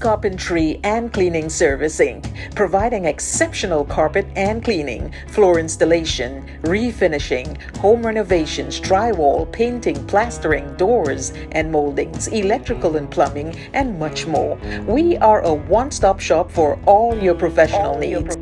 Carpentry and Cleaning Service Inc., providing exceptional carpet and cleaning, floor installation, refinishing, home renovations, drywall, painting, plastering, doors and moldings, electrical and plumbing, and much more. We are a one-stop shop for all your professional needs.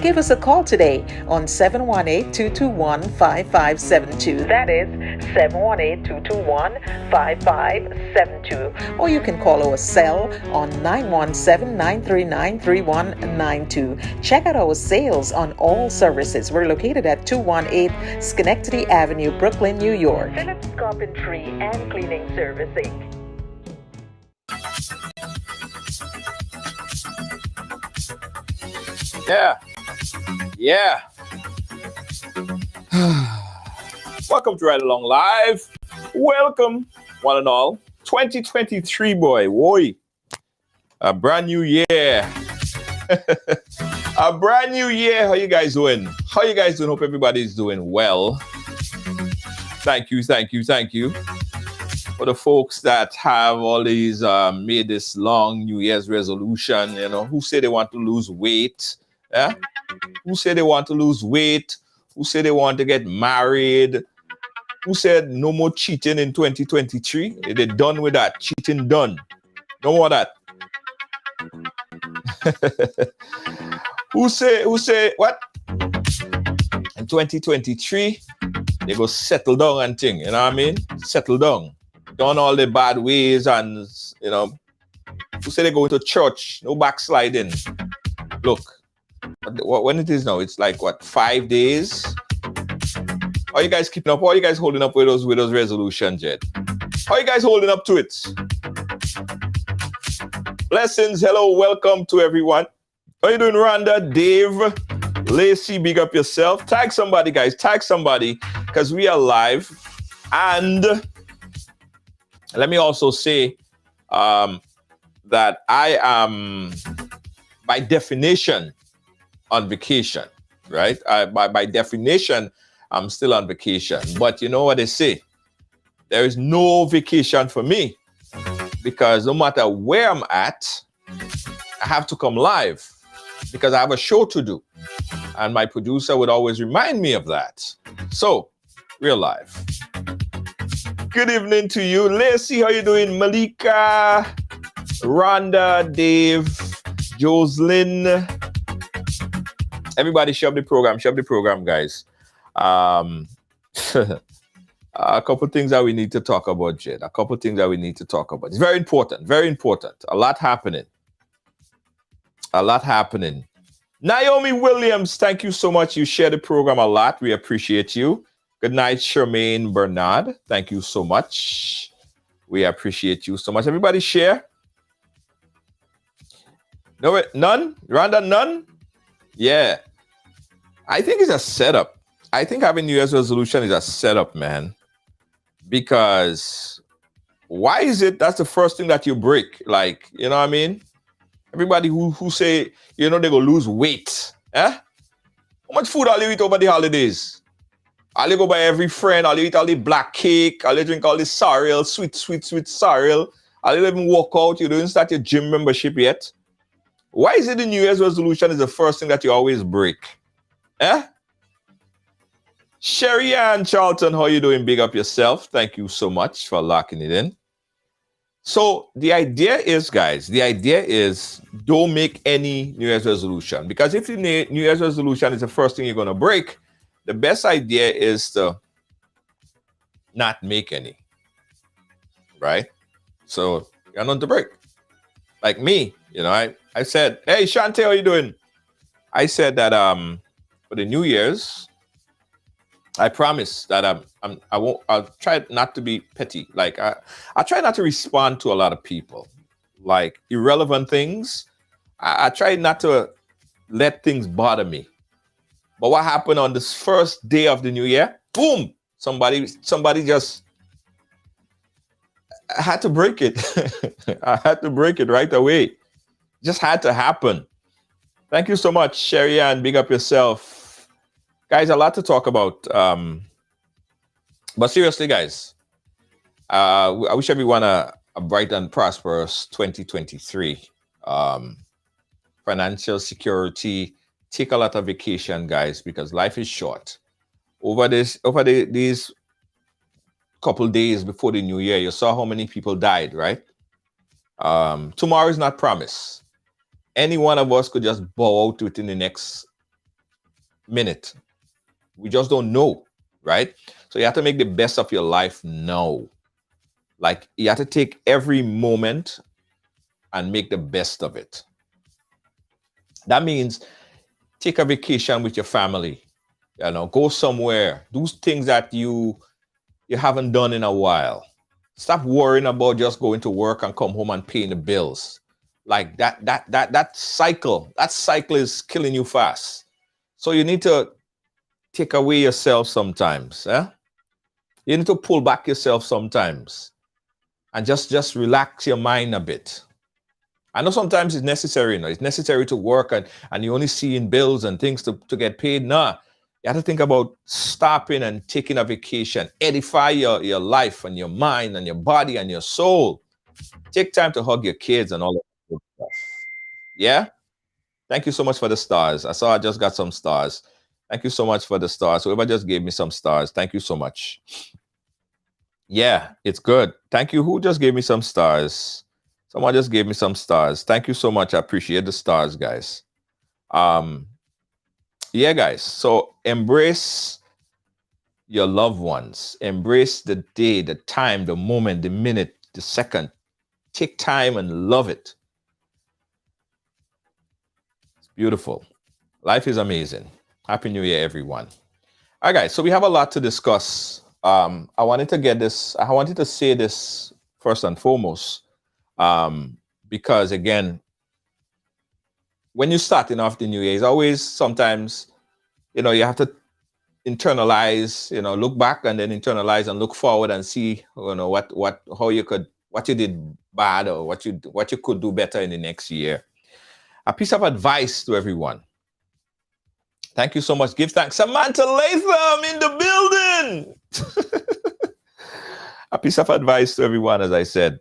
Give us a call today on 718-221-5572. That is 718-221-5572. Or you can call our cell on 917-939-3192. Check out our sales on all services. We're located at 218 Schenectady Avenue, Brooklyn, New York. Phillips Carpentry and Cleaning Service Inc. Yeah. Welcome to Ride Along Live. Welcome, one and all. 2023, boy. A brand new year. A brand new year. How you guys doing? Hope everybody's doing well. Thank you. For the folks that have all these made this long New Year's resolution, who say they want to lose weight. Yeah? Who say they want to lose weight? Who say they want to get married? Who said no more cheating in 2023? They're done with that. Cheating done. No more of that. Who say what? In 2023, they go settle down and thing. You know what I mean? Settle down. Done all the bad ways and, who say they go into church? No backsliding. Look, when it is now, it's like, 5 days? Are you guys keeping up? How are you guys holding up with those resolutions yet? How are you guys holding up to it? Blessings. Hello. Welcome to everyone. How are you doing, Rhonda, Dave, Lacey? Big up yourself. Tag somebody, guys. Tag somebody because we are live. And let me also say that I am, by definition, on vacation, right? By definition, I'm still on vacation. But you know what they say? There is no vacation for me because no matter where I'm at, I have to come live because I have a show to do. And my producer would always remind me of that. So, we're live. Good evening to you. Lacey, how you doing? Malika, Rhonda, Dave, Jocelyn. Everybody share the program, guys. A couple things that we need to talk about, Jed. It's very important. A lot happening. Naomi Williams, thank you so much. You share the program a lot. We appreciate you. Good night, Charmaine Bernard. Thank you so much. We appreciate you so much. Everybody share. No, none? Rhonda, none? Yeah. I think it's a setup. I think having New Year's resolution is a setup, man. Because why is it that's the first thing that you break? Like, you know what I mean? Everybody who say, they go lose weight. How much food all you eat over the holidays? All you go by every friend, all you eat all the black cake, all you drink all the cereal, sweet cereal. All you even walk out, you don't start your gym membership yet. Why is it the New Year's resolution is the first thing that you always break? Sherry Ann Charlton, how you doing? Big up yourself. Thank you so much for locking it in. So the idea is, guys, don't make any New Year's resolution. Because if the New Year's resolution is the first thing you're going to break, the best idea is to not make any. Right? So you're not to break. Like me, I said, hey, Shante, how you doing? I said that for the New Year's, I promise that I'll try not to be petty. Like I try not to respond to a lot of people, like irrelevant things. I try not to let things bother me. But what happened on this first day of the new year? Boom! Somebody just I had to break it. I had to break it right away. Just had to happen. Thank you so much, Sherry Ann. Big up yourself. Guys, a lot to talk about. But seriously, guys, I wish everyone a bright and prosperous 2023. um, financial security. Take a lot of vacation, guys, because life is short. These couple days before the new year, you saw how many people died, right? Tomorrow is not promised. Any one of us could just bow out within the next minute. We just don't know, right? So you have to make the best of your life now. Like, you have to take every moment and make the best of it. That means take a vacation with your family. Go somewhere, do things that you haven't done in a while. Stop worrying about just going to work and come home and paying the bills. Like that cycle is killing you fast. So you need to take away yourself sometimes. You need to pull back yourself sometimes and just relax your mind a bit. I know sometimes it's necessary, it's necessary to work and you're only seeing bills and things to get paid. Nah, you have to think about stopping and taking a vacation. Edify your life and your mind and your body and your soul. Take time to hug your kids and all that good stuff. Yeah? Thank you so much for the stars. I saw I just got some stars. Thank you so much for the stars. Whoever just gave me some stars, thank you so much. Yeah, it's good. Thank you. Who just gave me some stars? Someone just gave me some stars. Thank you so much. I appreciate the stars, guys. Yeah, guys. So embrace your loved ones. Embrace the day, the time, the moment, the minute, the second. Take time and love it. It's beautiful. Life is amazing. Happy New Year, everyone. All right, guys. So we have a lot to discuss. I wanted to say this first and foremost. Because again, when you're starting off the new year, it's always sometimes, you have to internalize, look back and then internalize and look forward and see, how you what you did bad or what you could do better in the next year. A piece of advice to everyone. Thank you so much. Give thanks. Samantha Latham in the building. A piece of advice to everyone, as I said.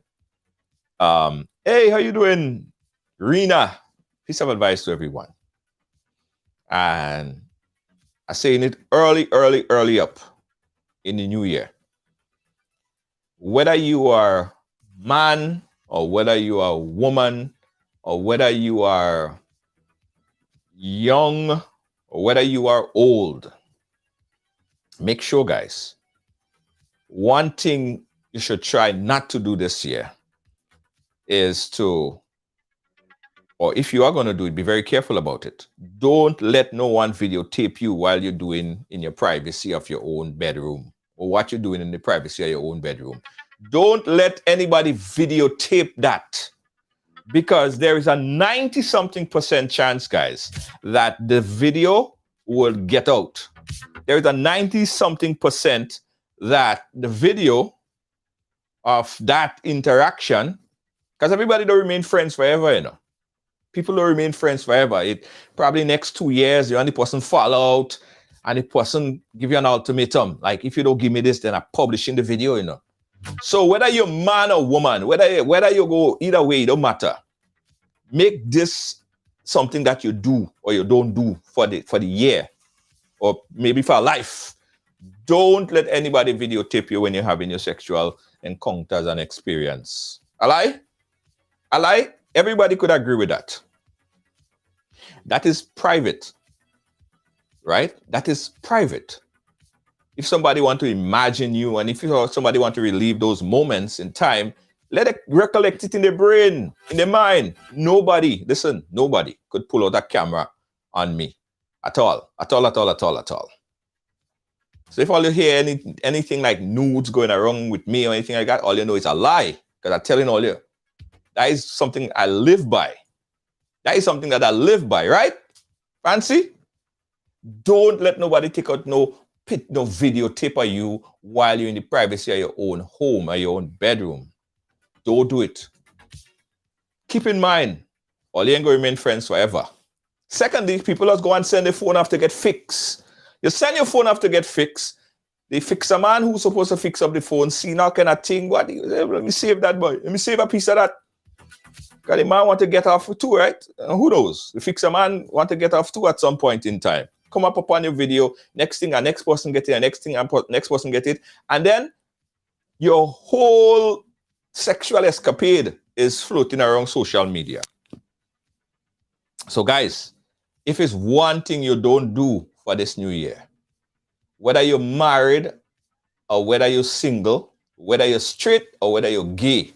Hey, how you doing, Rena? Piece of advice to everyone. And I'm saying it early up in the new year. Whether you are man or whether you are woman or whether you are young or whether you are old, make sure, guys, one thing you should try not to do this year is to, or if you are going to do it, be very careful about it. Don't let no one videotape you while you're doing in your privacy of your own bedroom or what you're doing in the privacy of your own bedroom. Don't let anybody videotape that, because there is a 90-something% chance, guys, that the video will get out. There is a 90-something% that the video of that interaction, because everybody don't remain friends forever, People don't remain friends forever. It probably next 2 years, the only person fall out and the person give you an ultimatum. Like, if you don't give me this, then I'm publishing the video, So whether you're man or woman, whether you go either way, it don't matter. Make this something that you do or you don't do for the year or maybe for life. Don't let anybody videotape you when you're having your sexual encounters and experience. Alright? Everybody could agree with that. That is private, right? That is private. If somebody want to imagine you and if somebody want to relive those moments in time, let it recollect it in the brain, in the mind. Nobody could pull out a camera on me at all. So if all you hear anything like nudes going around with me or anything like that, all you know is a lie, because I'm telling all you. That is something I live by. That is something that I live by, right? Fancy? Don't let nobody take out no videotape of you while you're in the privacy of your own home or your own bedroom. Don't do it. Keep in mind, all you ain't going to remain friends forever. Secondly, people just go and send their phone off to get fixed. You send your phone off to get fixed. They fix a man who's supposed to fix up the phone, see now kind of thing. Let me save that, boy. Let me save a piece of that. Because the man want to get off too, right? Who knows? The fixer man want to get off too at some point in time. Come up upon your video, next thing, a next person get it, and next thing, next person get it. And then your whole sexual escapade is floating around social media. So guys, if it's one thing you don't do for this new year, whether you're married or whether you're single, whether you're straight or whether you're gay,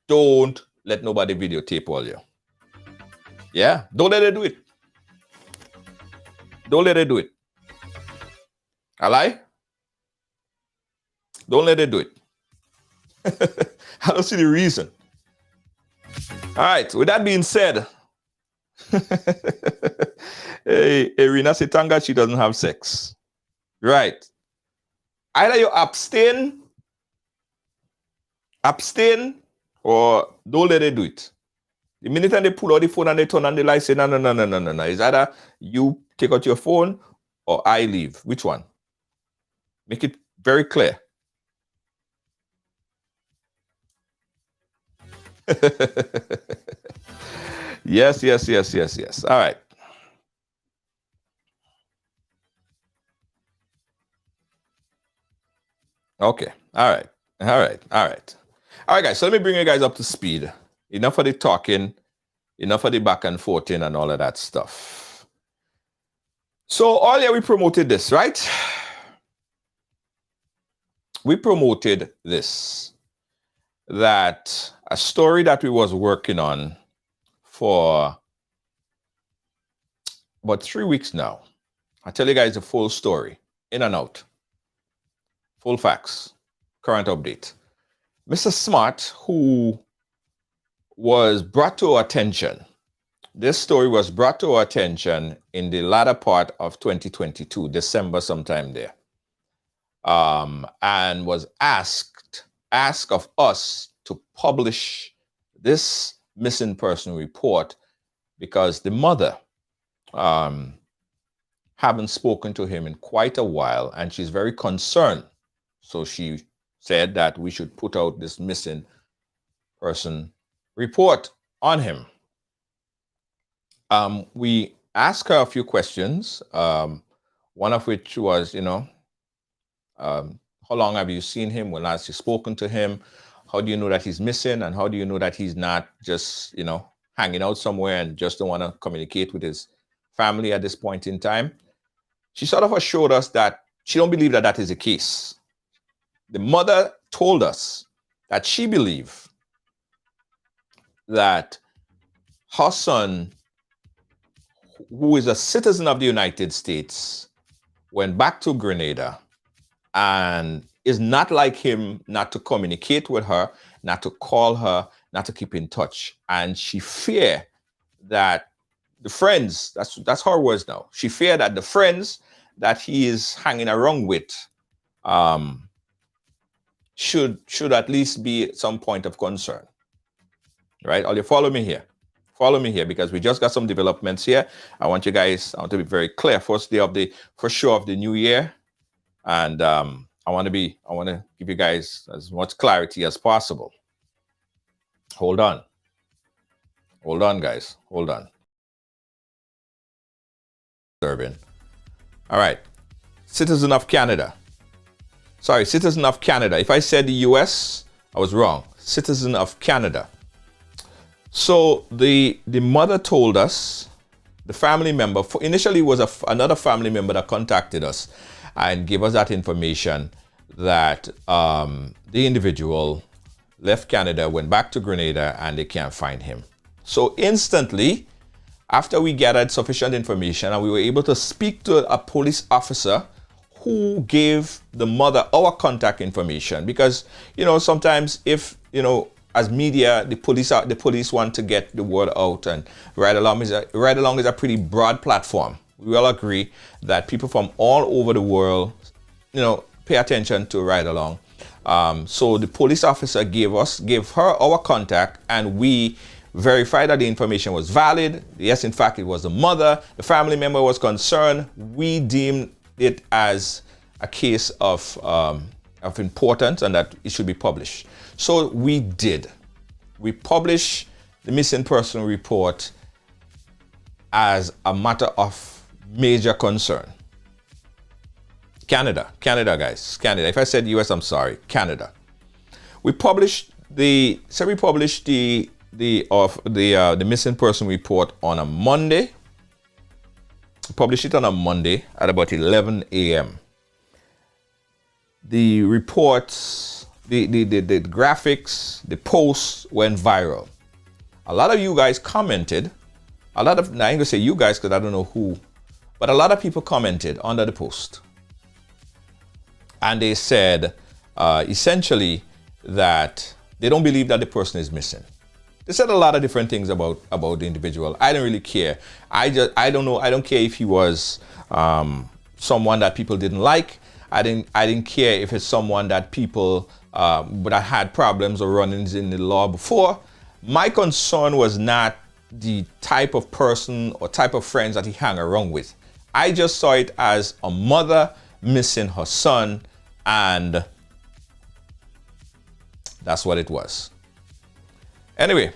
don't let nobody videotape all you. Yeah, don't let it do it. Don't let it do it. I lie? Don't let it do it. I don't see the reason. All right, with that being said, hey, Irina Sitanga, she doesn't have sex. Right. Either you abstain, or don't let it do it. The minute they pull out the phone and they turn on the light, say, no. It's either you take out your phone or I leave. Which one? Make it very clear. Yes. All right. Okay. All right, guys. So let me bring you guys up to speed. Enough of the talking, enough of the back and forthing and all of that stuff. So earlier we promoted this, right? We promoted this. That a story that we was working on for about 3 weeks now. I'll tell you guys the full story, in and out. Full facts, current update. Mr. Smart, who was brought to our attention, this story was brought to our attention in the latter part of 2022, December sometime there, and was asked of us to publish this missing person report because the mother haven't spoken to him in quite a while and she's very concerned. So she said that we should put out this missing person report on him. We asked her a few questions, one of which was, how long have you seen him? When last you spoken to him? How do you know that he's missing? And how do you know that he's not just, hanging out somewhere and just don't want to communicate with his family at this point in time? She sort of assured us that she don't believe that that is the case. The mother told us that she believed that her son, who is a citizen of the United States, went back to Grenada and is not like him not to communicate with her, not to call her, not to keep in touch. And she feared that the friends, that's her words now, she feared that the friends that he is hanging around with should at least be at some point of concern. Right? Or you follow me here. Follow me here because we just got some developments here. I want to be very clear. First day of the new year. And I want to give you guys as much clarity as possible. Hold on, guys. Hold on. Serving. All right. Citizen of Canada. If I said the US, I was wrong. Citizen of Canada. So the mother told us, the family member, initially was another family member that contacted us and gave us that information that the individual left Canada, went back to Grenada, and they can't find him. So instantly, after we gathered sufficient information and we were able to speak to a police officer who gave the mother our contact information, because sometimes if as media the police want to get the word out, and Ride Along is a pretty broad platform. We all agree that people from all over the world pay attention to Ride Along. So the police officer gave her our contact, and we verified that the information was valid. Yes, in fact, it was the mother. The family member was concerned. We deemed it as a case of importance and that it should be published. So we did. we publish the missing person report as a matter of major concern. Canada, guys, Canada. If I said US, I'm sorry, Canada. We published the missing person report on a Monday. Published it on a Monday at about 11 a.m. The reports, the graphics, the posts went viral. A lot of you guys commented. I ain't gonna say you guys because I don't know who, but a lot of people commented under the post. And they said essentially that they don't believe that the person is missing. They said a lot of different things about the individual. I don't really care. I don't know. I don't care if he was someone that people didn't like. I didn't care if it's someone that people that had problems or run-ins in the law before. My concern was not the type of person or type of friends that he hung around with. I just saw it as a mother missing her son, and that's what it was. Anyway,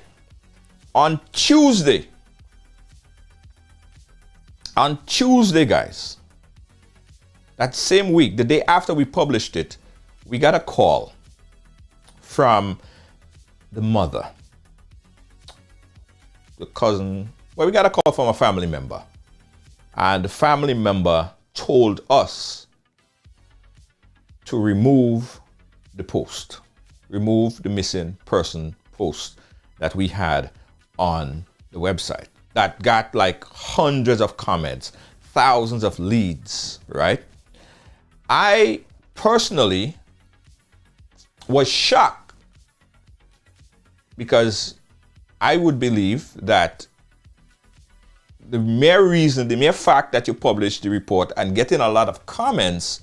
on Tuesday, guys, that same week, the day after we published it, we got a call from the mother, the cousin. Well, we got a call from a family member. And the family member told us to remove the post, remove the missing person post that we had on the website. That got like hundreds of comments, thousands of leads, right? I personally was shocked because I would believe that the mere fact that you published the report and getting a lot of comments,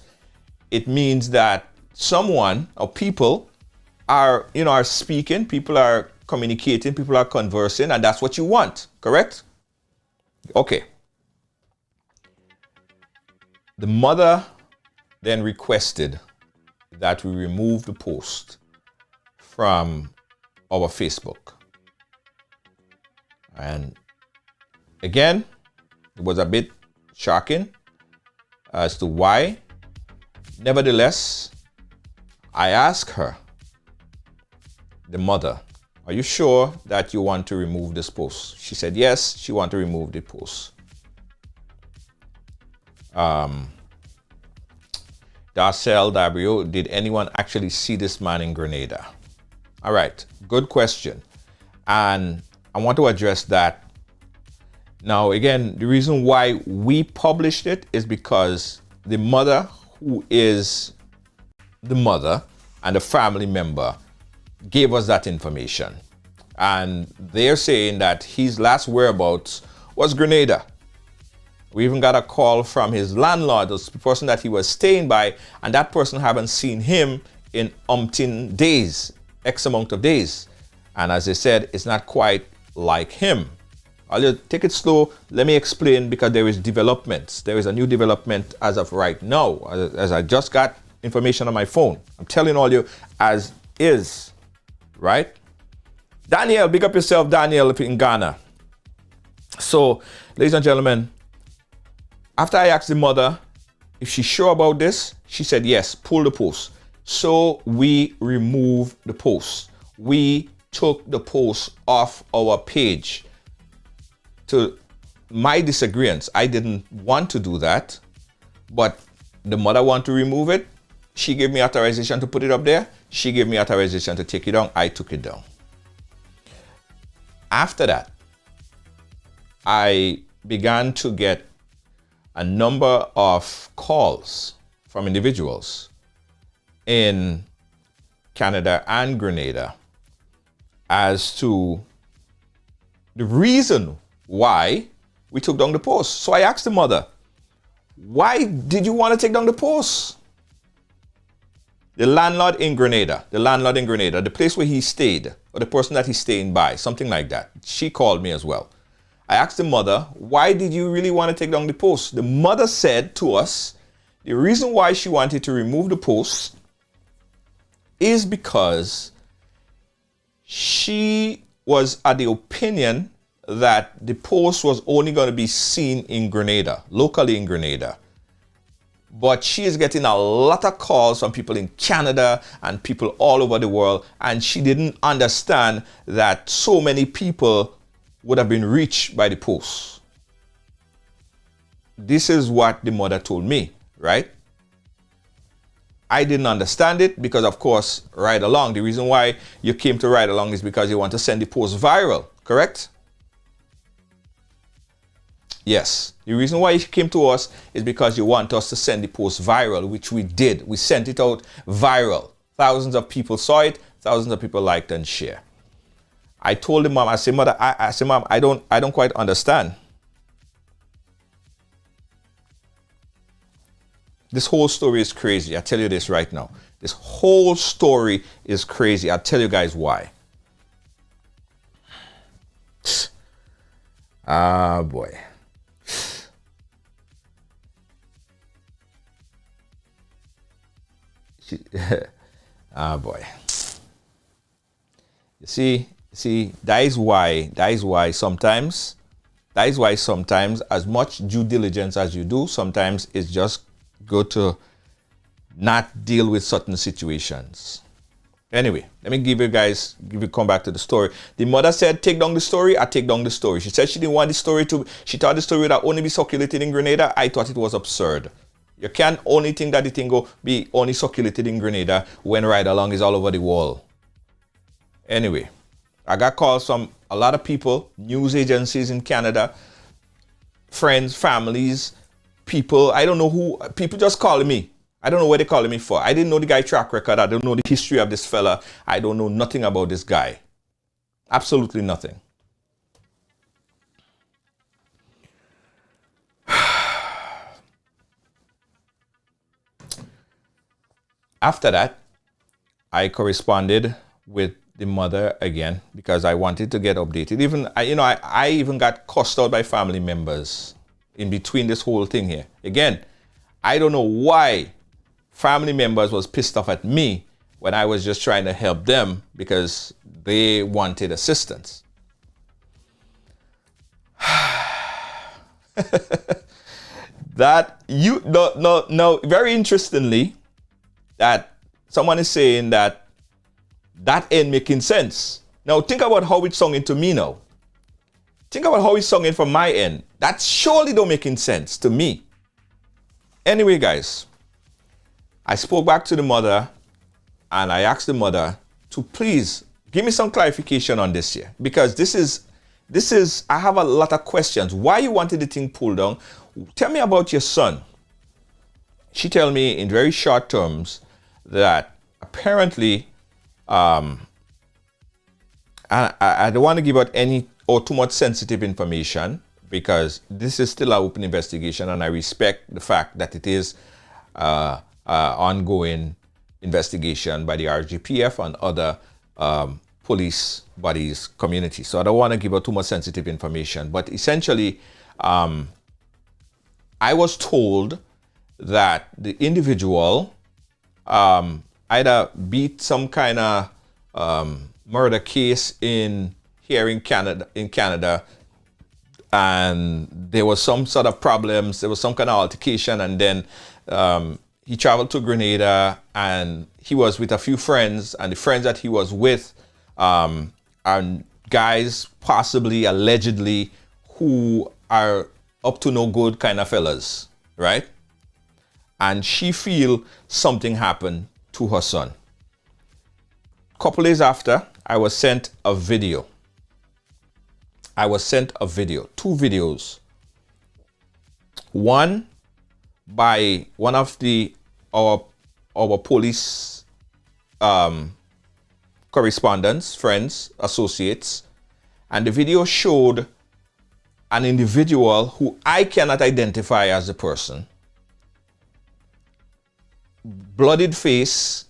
it means that someone or people are speaking, people are communicating, people are conversing, and that's what you want, correct? Okay. The mother then requested that we remove the post from our Facebook. And again, it was a bit shocking as to why. Nevertheless, I asked her, the mother, are you sure that you want to remove this post? She said yes, she wants to remove the post. Darcel Dabrio, did anyone actually see this man in Grenada? All right, good question. And I want to address that. Now, again, the reason why we published it is because the mother, who is the mother and a family member, gave us that information. And they're saying that his last whereabouts was Grenada. We even got a call from his landlord, the person that he was staying by, and that person haven't seen him in umpteen days, X amount of days. And as I said, it's not quite like him. I'll just take it slow. Let me explain, because there is developments. There is a new development as of right now, as I just got information on my phone. I'm telling all you as is, right? Daniel, big up yourself, Daniel in Ghana. So, ladies and gentlemen, after I asked the mother if she's sure about this, she said yes, pull the post. So we removed the post. We took the post off our page. To my disagreement, I didn't want to do that, but the mother wanted to remove it. She gave me authorization to put it up there. She gave me authorization to take it down. I took it down. After that, I began to get a number of calls from individuals in Canada and Grenada as to the reason why we took down the post. So I asked the mother, why did you want to take down the post? The landlord in Grenada, the place where he stayed, or the person that he's staying by, something like that. She called me as well. I asked the mother, why did you really want to take down the post? The mother said to us, the reason why she wanted to remove the post is because she was at the opinion that the post was only going to be seen in Grenada, locally in Grenada. But she is getting a lot of calls from people in Canada and people all over the world, and she didn't understand that so many people would have been reached by the post. This is what the mother told me, right? I didn't understand it because, of course, Ride Along, the reason why you came to Ride Along is because you want to send the post viral, correct? Yes, the reason why you came to us is because you want us to send the post viral, which we did. We sent it out viral. Thousands of people saw it, thousands of people liked and shared. I told the mom, I said, Mother, I said, Mom, I don't quite understand. This whole story is crazy. I tell you this right now. This whole story is crazy. I'll tell you guys why. Ah, boy. Ah, boy. You see, that is why sometimes, as much due diligence as you do, sometimes it's just good to not deal with certain situations. Anyway, let me come back to the story. The mother said, take down the story. I take down the story. She said she didn't want the story she thought the story would only be circulated in Grenada. I thought it was absurd. You can't only think that the thing will be only circulated in Grenada when Ride Along is all over the world. Anyway, I got calls from a lot of people, news agencies in Canada, friends, families, people. I don't know who, people just calling me. I don't know what they're calling me for. I didn't know the guy's track record. I don't know the history of this fella. I don't know nothing about this guy. Absolutely nothing. After that, I corresponded with the mother again because I wanted to get updated. I even got cussed out by family members in between this whole thing here. Again, I don't know why family members was pissed off at me when I was just trying to help them because they wanted assistance. Very interestingly, that someone is saying that ain't making sense. Now think about how it's sung into me now. Think about how it's sung in from my end. That surely don't making sense to me. Anyway, guys, I spoke back to the mother and I asked the mother to please give me some clarification on this here. Because this is, I have a lot of questions. Why you wanted the thing pulled down? Tell me about your son. She told me in very short terms that apparently, I don't want to give out any or too much sensitive information because this is still an open investigation and I respect the fact that it is ongoing investigation by the RGPF and other police bodies, community. So I don't want to give out too much sensitive information. But essentially, I was told that the individual either beat some kind of murder case here in Canada, and there was some sort of problems. There was some kind of altercation, and then he traveled to Grenada, and he was with a few friends, and the friends that he was with are guys, possibly, allegedly, who are up to no good kind of fellas, right? And she feel something happened to her son. Couple days after, I was sent a video. Two videos. One by one of our police correspondents, friends, associates, and the video showed an individual who I cannot identify as the person. Bloodied face,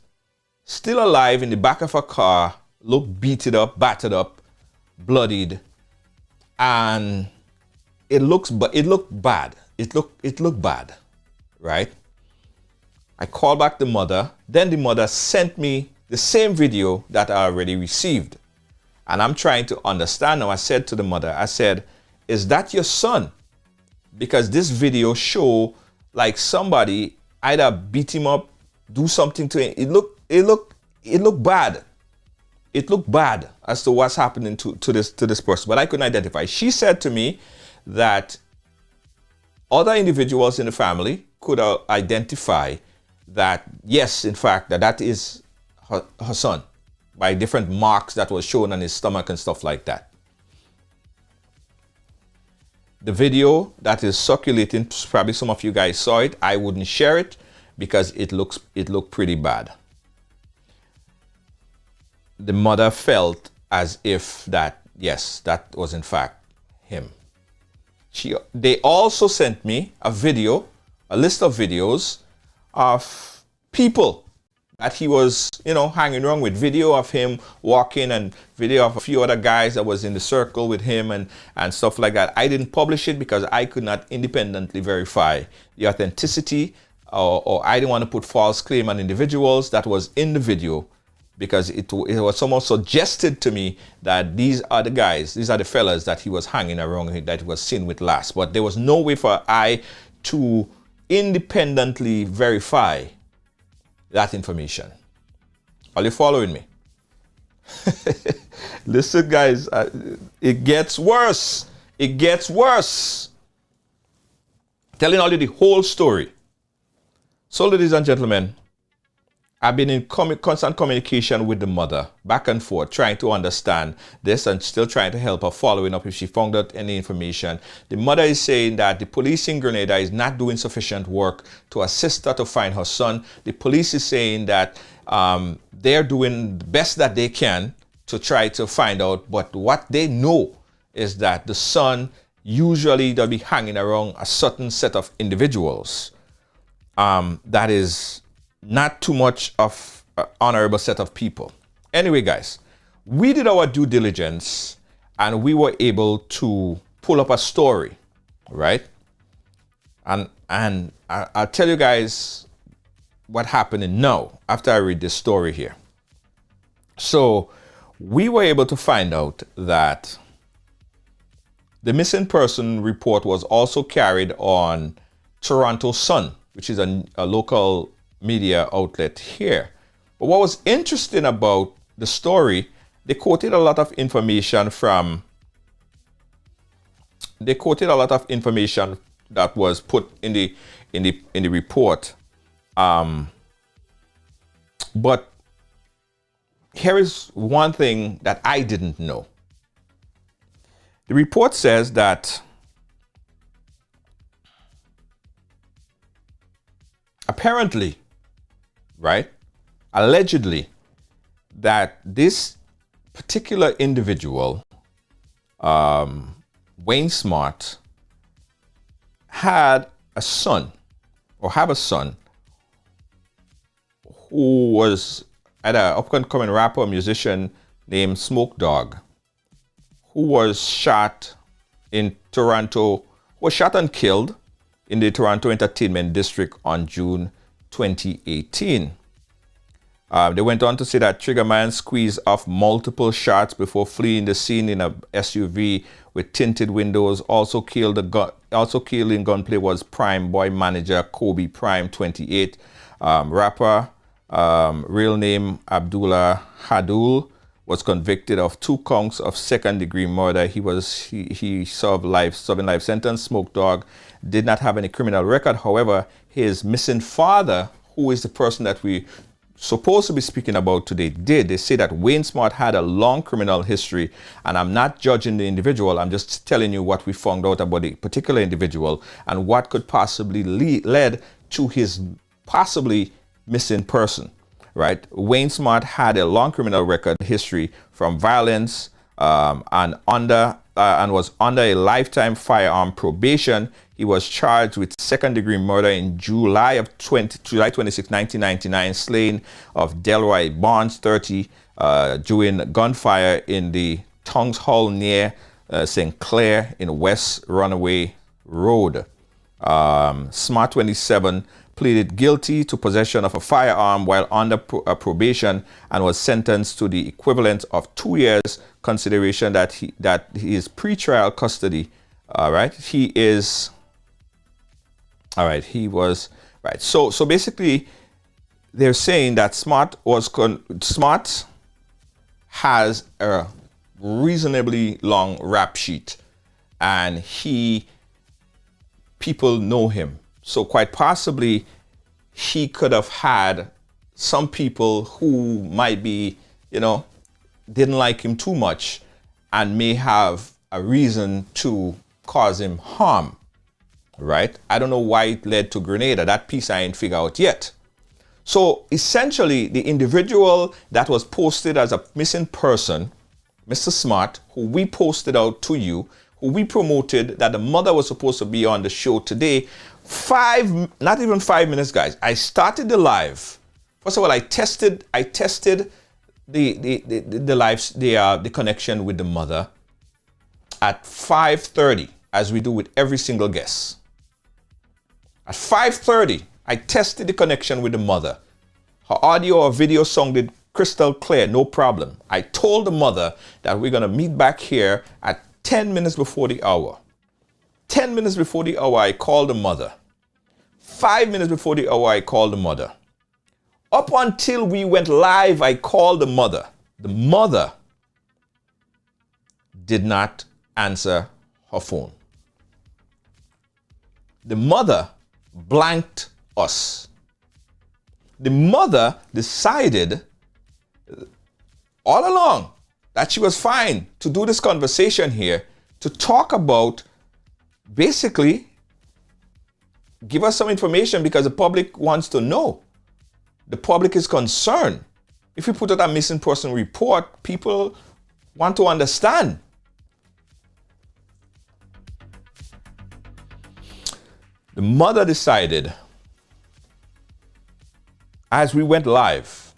still alive in the back of a car, looked beaten up, battered up, bloodied, and it looked bad. It looked bad, right? I called back the mother. Then the mother sent me the same video that I already received. And I'm trying to understand now. I said to the mother, I said, is that your son? Because this video show like somebody either beat him up, do something to him. It looked bad. It looked bad as to what's happening to this person, but I couldn't identify. She said to me that other individuals in the family could identify that, yes, in fact, that is her son by different marks that was shown on his stomach and stuff like that. The video that is circulating, probably some of you guys saw it. I wouldn't share it because it looked pretty bad. The mother felt as if that, yes, that was in fact him. They also sent me a list of videos of people that he was, hanging around with, video of him walking and video of a few other guys that was in the circle with him and stuff like that. I didn't publish it because I could not independently verify the authenticity or I didn't want to put false claim on individuals that was in the video, because it was somewhat suggested to me that these are the guys, these are the fellas that he was hanging around, that he was seen with last. But there was no way for I to independently verify that information. Are you following me? Listen, guys, it gets worse. It gets worse. Telling all you the whole story. So, ladies and gentlemen, I've been in constant communication with the mother, back and forth, trying to understand this and still trying to help her, following up if she found out any information. The mother is saying that the police in Grenada is not doing sufficient work to assist her to find her son. The police is saying that they're doing the best that they can to try to find out, but what they know is that the son usually they'll be hanging around a certain set of individuals that is not too much of an honorable set of people. Anyway, guys, we did our due diligence and we were able to pull up a story, right? And I'll tell you guys what happened now after I read this story here. So we were able to find out that the missing person report was also carried on Toronto Sun, which is a local media outlet here. But what was interesting about the story, they quoted a lot of information that was put in the report. But here is one thing that I didn't know. The report says that apparently, right, allegedly, that this particular individual, Wayne Smart, had a son who was an up-and-coming rapper, musician named Smoke Dogg, who was shot in Toronto, was shot and killed in the Toronto Entertainment District on June 2018. They went on to say that Triggerman squeezed off multiple shots before fleeing the scene in a SUV with tinted windows. Also killed in gunplay was Prime Boy manager Kobe Prime, 28. Rapper, real name Abdullah Hadul, was convicted of 2 counts of second-degree murder. He served life sentence. Smoke Dogg did not have any criminal record. However, his missing father, who is the person that we supposed to be speaking about today, did. They say that Wayne Smart had a long criminal history, and I'm not judging the individual. I'm just telling you what we found out about the particular individual and what could possibly led to his possibly missing person. Right? Wayne Smart had a long criminal record history from violence and was under a lifetime firearm probation. He was charged with second-degree murder in July 26, 1999, slaying of Delroy Barnes, 30, during gunfire in the Tongues Hall near St. Clair in West Runaway Road. Smart, 27, pleaded guilty to possession of a firearm while under probation and was sentenced to the equivalent of 2 years consideration that he is pretrial custody. All right. He right. So basically they're saying that Smart has a reasonably long rap sheet and people know him. So quite possibly he could have had some people who might be, didn't like him too much and may have a reason to cause him harm, right? I don't know why it led to Grenada. That piece I ain't figure out yet. So essentially the individual that was posted as a missing person, Mr. Smart, who we posted out to you, who we promoted that the mother was supposed to be on the show today, not even 5 minutes, guys. I started the live. First of all, I tested the connection with the mother at 5:30, as we do with every single guest. At 5:30, I tested the connection with the mother. Her audio or video sounded crystal clear, no problem. I told the mother that we're going to meet back here at 10 minutes before the hour. 10 minutes before the hour, I called the mother. 5 minutes before the hour, I called the mother. Up until we went live, I called the mother. The mother did not answer her phone. The mother blanked us. The mother decided all along that she was fine to do this conversation here, to talk about basically give us some information because the public wants to know. The public is concerned. If we put out a missing person report, people want to understand. The mother decided, as we went live,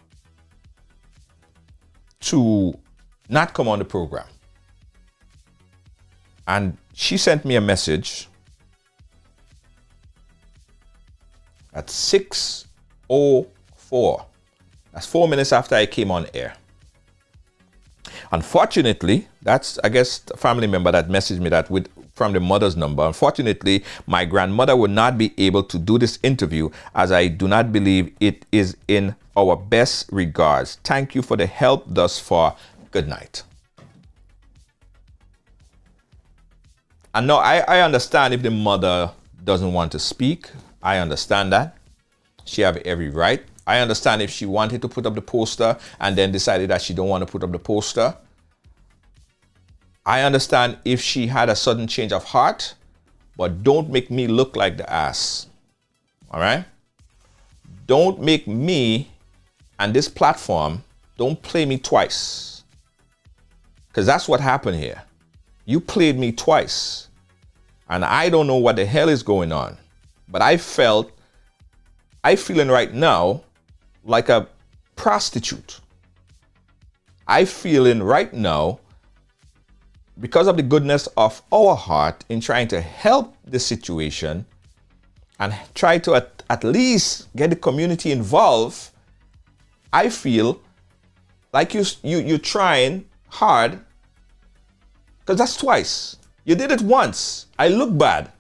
to not come on the program. And she sent me a message at 6:04. That's 4 minutes after I came on air. Unfortunately, that's, I guess, a family member that messaged me that from the mother's number. Unfortunately, my grandmother would not be able to do this interview as I do not believe it is in our best regards. Thank you for the help thus far. Good night. And no, I understand if the mother doesn't want to speak. I understand that. She have every right. I understand if she wanted to put up the poster and then decided that she don't want to put up the poster. I understand if she had a sudden change of heart, but don't make me look like the ass. All right? Don't make me and this platform, don't play me twice. Because that's what happened here. You played me twice. And I don't know what the hell is going on. But I'm feeling right now like a prostitute. I'm feeling right now, because of the goodness of our heart in trying to help the situation and try to at least get the community involved, I feel like you're trying hard, because that's twice. You did it once. I look bad.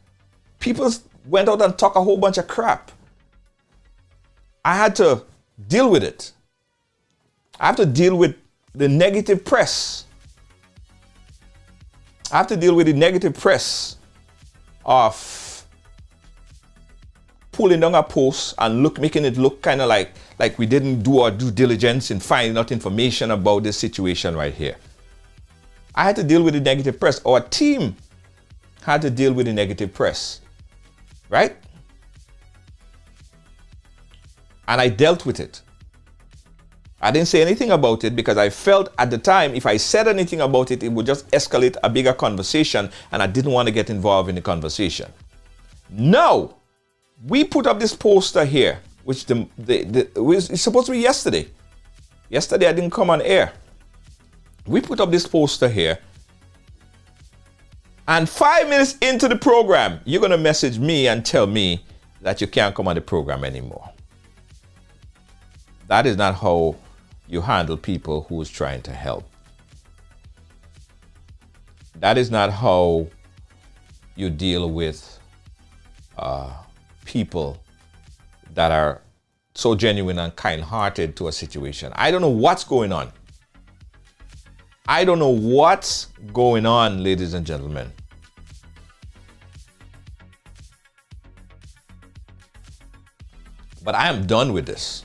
People went out and talked a whole bunch of crap. I had to deal with it. I have to deal with the negative press. I have to deal with the negative press of pulling down a post and making it look kind of like we didn't do our due diligence in finding out information about this situation right here. I had to deal with the negative press. Our team had to deal with the negative press, right? And I dealt with it. I didn't say anything about it because I felt at the time if I said anything about it, it would just escalate a bigger conversation, and I didn't want to get involved in the conversation. Now, we put up this poster here, which it's supposed to be yesterday. Yesterday I didn't come on air. We put up this poster here, and 5 minutes into the program, you're going to message me and tell me that you can't come on the program anymore. That is not how you handle people who is trying to help. That is not how you deal with people that are so genuine and kind-hearted to a situation. I don't know what's going on. I don't know what's going on, ladies and gentlemen. But I am done with this.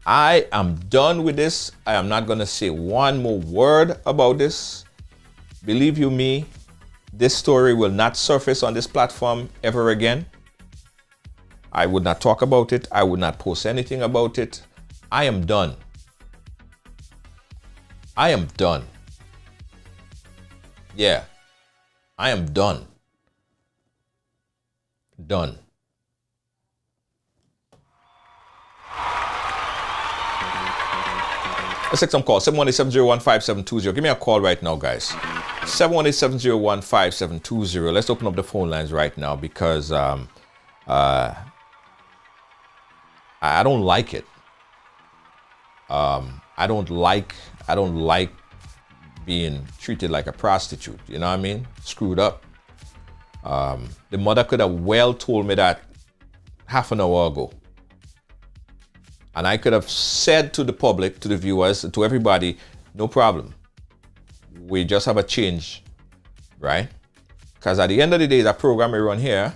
I am done with this. I am not going to say one more word about this. Believe you me, this story will not surface on this platform ever again. I would not talk about it. I would not post anything about it. I am done. I am done. Yeah, I am done. Done. Let's take some calls. 718-701-5720. Give me a call right now, guys. 718-701-5720. Let's open up the phone lines right now because I don't like it. I don't like being treated like a prostitute. You know what I mean? Screwed up. The mother could have well told me that half an hour ago. And I could have said to the public, to the viewers, to everybody, no problem. We just have a change, right? Because at the end of the day, that program we run here,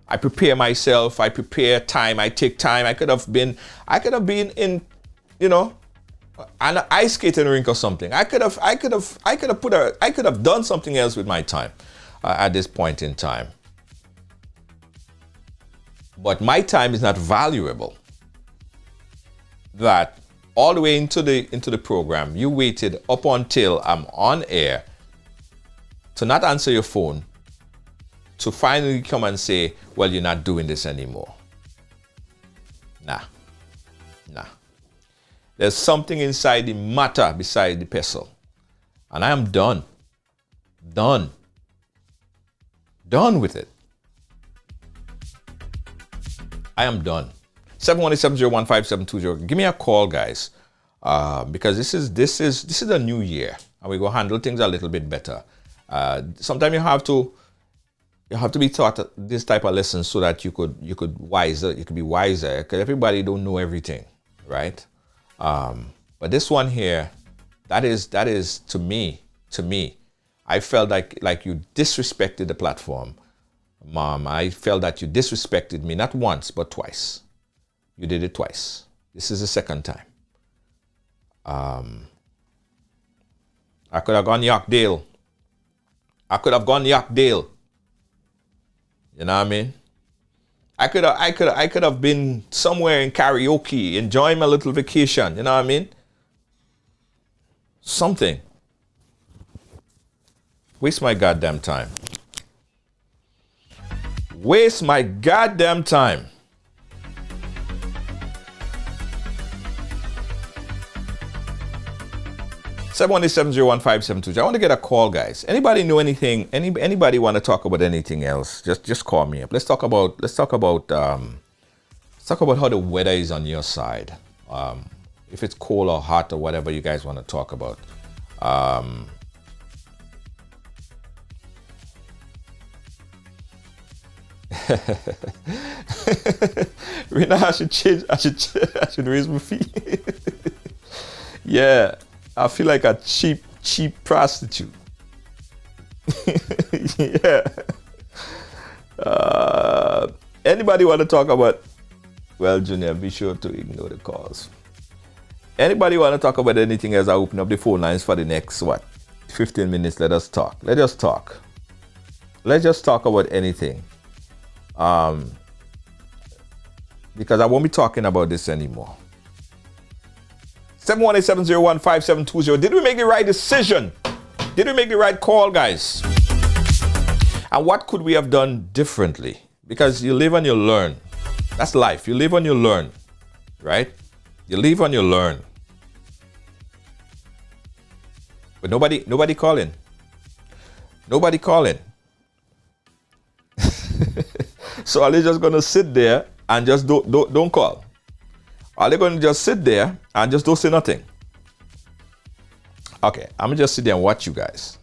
I prepare myself, I prepare time, I take time. I could have been in, you know, an ice skating rink or something. I could have done something else with my time at this point in time. But my time is not valuable. That all the way into the program, you waited up until I'm on air to not answer your phone, to finally come and say, well, you're not doing this anymore. Nah. There's something inside the matter beside the pestle. And I am done. Done with it. I am done. 718-701-5720. Give me a call, guys, because this is a new year, and we're gonna handle things a little bit better. Sometimes you have to be taught this type of lessons so that you could be wiser, because everybody don't know everything, right? But this one here, that is to me, I felt like you disrespected the platform, Mom. I felt that you disrespected me not once but twice. You did it twice. This is the second time. I could have gone Yorkdale. You know what I mean? I could have been somewhere in karaoke, enjoying my little vacation. You know what I mean? Something. Waste my goddamn time. 718-701-5720. I want to get a call, guys. Anybody know anything? Anybody want to talk about anything else? Just call me up. Let's talk about how the weather is on your side. If it's cold or hot or whatever you guys want to talk about. Rina, I should raise my fee. Yeah. I feel like a cheap prostitute. Yeah. Anybody want to talk about? Well, Junior, be sure to ignore the calls. Anybody want to talk about anything else? I open up the phone lines for the next 15 minutes. Let us talk. Let's just talk about anything. Because I won't be talking about this anymore. 718-701-5720. Did we make the right decision? Did we make the right call, guys? And what could we have done differently? Because you live and you learn. That's life. You live and you learn, right? You live and you learn. But nobody calling. Nobody calling. So are they just gonna sit there and just don't call? Are they gonna just sit there and just don't say nothing? Okay, I'm gonna just sit there and watch you guys.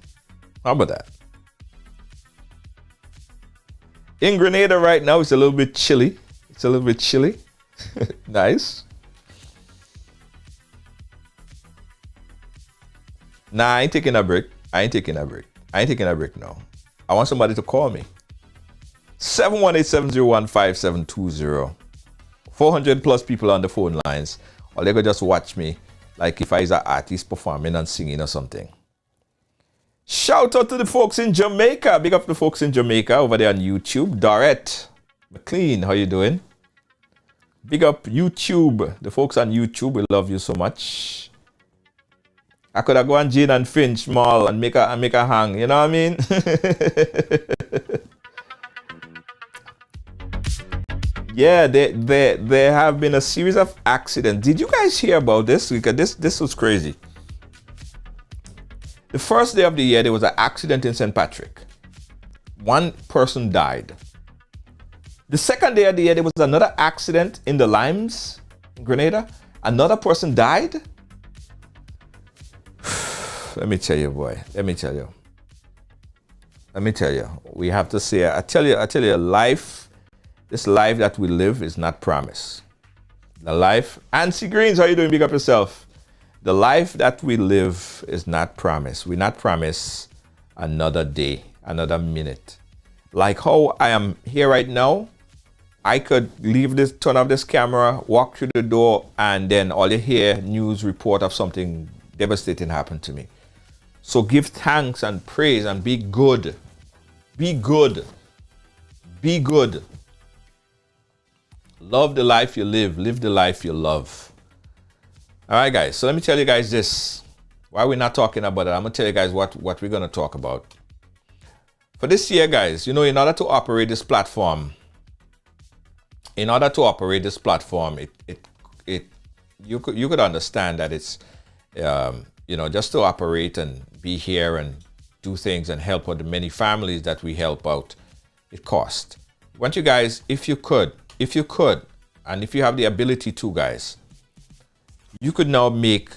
How about that? In Grenada right now, it's a little bit chilly. It's a little bit chilly. Nice. Nah, I ain't taking a break. I ain't taking a break. I ain't taking a break now. I want somebody to call me. 718-701-5720. 400 plus people on the phone lines. Or they could just watch me like if I was an artist performing and singing or something. Shout out to the folks in Jamaica. Big up the folks in Jamaica over there on YouTube. Dorette McLean, how you doing? Big up YouTube. The folks on YouTube, we love you so much. I could have gone Jane and Finch Mall and make a hang. You know what I mean? Yeah, there have been a series of accidents. Did you guys hear about this? Because this was crazy. The first day of the year, there was an accident in St. Patrick. One person died. The second day of the year, there was another accident in the Limes, in Grenada. Another person died. Let me tell you, boy. Let me tell you. We have to say, I tell you, life, this life that we live is not promised. The life, Ancy Greens, how you doing? Big up yourself. The life that we live is not promised. We're not promised another day, another minute. Like how I am here right now, I could turn off this camera, walk through the door, and then all you hear, news report of something devastating happened to me. So give thanks and praise and be good. Be good. Be good. Love the life you live. Live the life you love. All right, guys. So let me tell you guys this. Why we're not talking about it, I'm going to tell you guys what we're going to talk about. For this year, guys, in order to operate this platform, you could understand that it's, just to operate and be here and do things and help out the many families that we help out, it costs. I want you guys, if you could, and if you have the ability to, guys, you could now make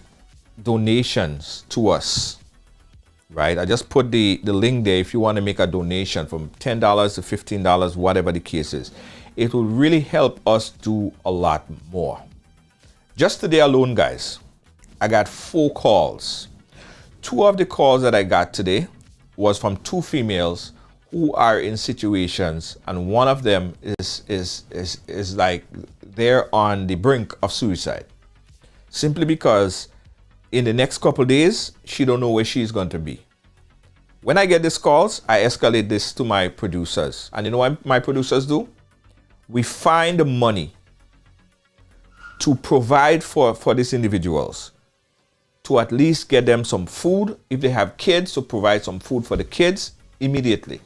donations to us, right? I just put the link there if you want to make a donation from $10 to $15, whatever the case is. It will really help us do a lot more. Just today alone, guys, I got 4 calls. 2 of the calls that I got today was from 2 females who are in situations, and one of them is like they're on the brink of suicide. Simply because in the next couple of days, she don't know where she's going to be. When I get these calls, I escalate this to my producers. And you know what my producers do? We find the money to provide for these individuals, to at least get them some food. If they have kids, to provide some food for the kids immediately.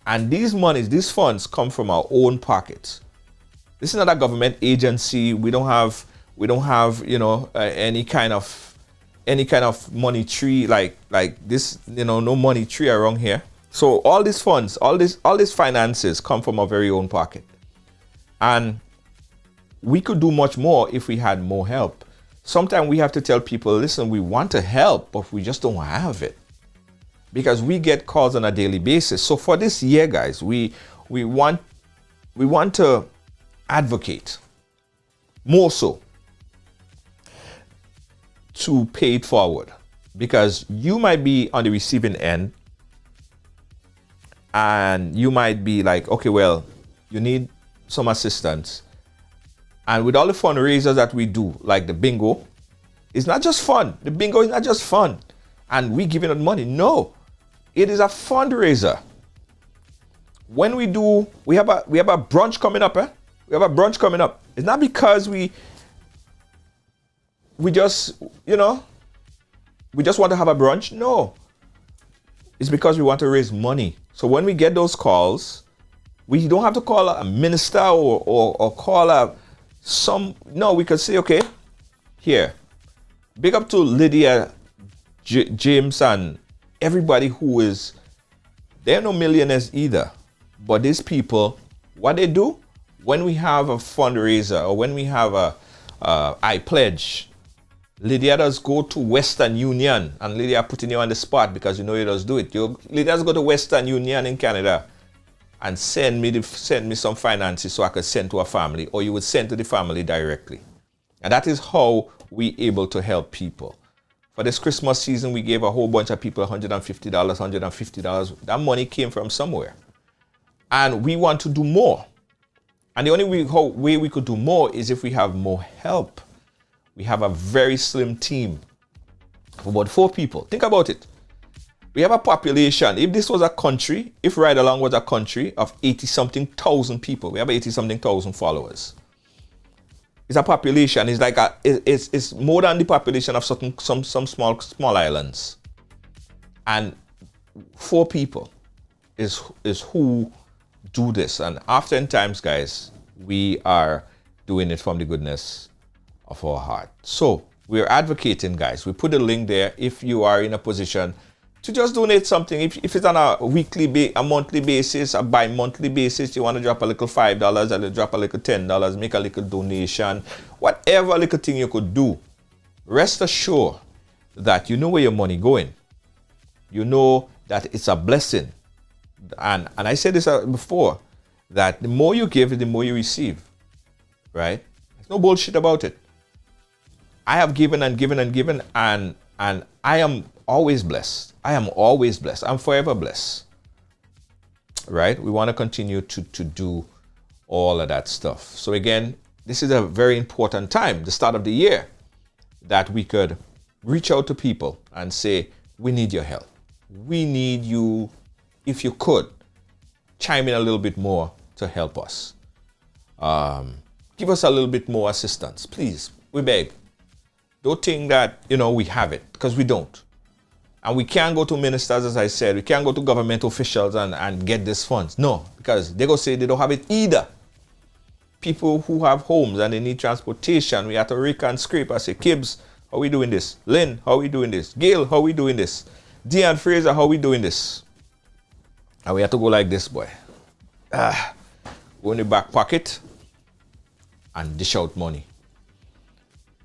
And these funds come from our own pockets. This is not a government agency. We don't have any kind of money tree like this, no money tree around here. So all these funds, all these finances come from our very own pocket. And we could do much more if we had more help. Sometimes we have to tell people, listen, we want to help, but we just don't have it. Because we get calls on a daily basis. So for this year, guys, we want to advocate more so to pay it forward, because you might be on the receiving end and you might be like, okay, well, you need some assistance. And with all the fundraisers that we do, like the bingo, it's not just fun. The bingo is not just fun and we giving out money. No, it is a fundraiser. When we have a brunch coming up, We have a brunch coming up. It's not because we just want to have a brunch. No. It's because we want to raise money. So when we get those calls, we don't have to call a minister or call no, we could say, okay, here. Big up to Lydia James and everybody they're no millionaires either. But these people What they do, when we have a fundraiser or when we have a I pledge, Lydia does go to Western Union, and Lydia putting you on the spot because you know you does do it. Lydia does go to Western Union in Canada and send me some finances so I could send to a family, or you would send to the family directly. And that is how we able to help people. For this Christmas season, we gave a whole bunch of people $150. That money came from somewhere. And we want to do more. And the only way we could do more is if we have more help. We have a very slim team of about 4 people. Think about it. We have a population, if this was a country, if Ride Along was a country of 80-something thousand people, we have 80-something thousand followers. It's a population, it's more than the population of some small islands. And 4 people is who do this. And oftentimes, guys, we are doing it from the goodness of our heart. So we're advocating, guys. We put a link there if you are in a position to just donate something. If it's on a weekly, a monthly basis, a bi-monthly basis, you want to drop a little $5, and drop a little $10, make a little donation, whatever little thing you could do, rest assured that you know where your money going. You know that it's a blessing. And I said this before, that the more you give, the more you receive, right? There's no bullshit about it. I have given and given and given, and I am always blessed. I am always blessed. I'm forever blessed. Right? We want to continue to do all of that stuff. So again, this is a very important time, the start of the year, that we could reach out to people and say, we need your help. We need you, if you could, chime in a little bit more to help us. Give us a little bit more assistance, please. We beg. Don't think that, we have it, because we don't. And we can't go to ministers, as I said. We can't go to government officials and get these funds. No, because they go say they don't have it either. People who have homes and they need transportation, we have to rake and scrape. I say, Kibbs, how we doing this? Lynn, how we doing this? Gail, how we doing this? Dean Fraser, how we doing this? And we have to go like this, boy. Go in the back pocket and dish out money.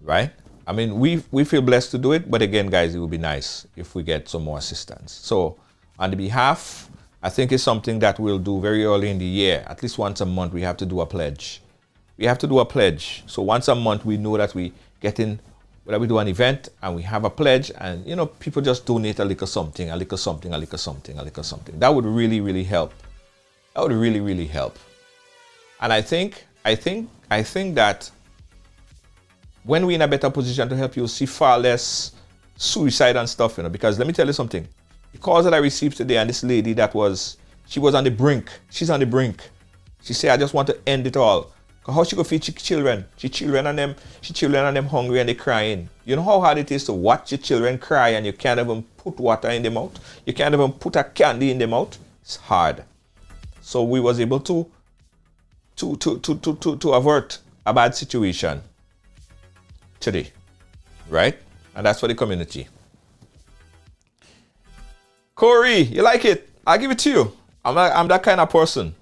Right? I mean, we feel blessed to do it, but again, guys, it would be nice if we get some more assistance. So on the behalf, I think it's something that we'll do very early in the year. At least once a month, we have to do a pledge. We have to do a pledge. So once a month, we know that we get in, whether we do an event and we have a pledge, and, people just donate a little something, a little something, a little something, a little something. That would really, really help. That would really, really help. And I think that when we're in a better position to help, you'll see far less suicide and stuff, because let me tell you something. The calls that I received today, and this lady she was on the brink. She's on the brink. She said, I just want to end it all. How she go feed children? She children and them hungry and they crying. You know how hard it is to watch your children cry and you can't even put water in their mouth? You can't even put a candy in their mouth? It's hard. So we was able to avert a bad situation today, right? And that's for the community. Corey, you like it? I'll give it to you. I'm that kind of person.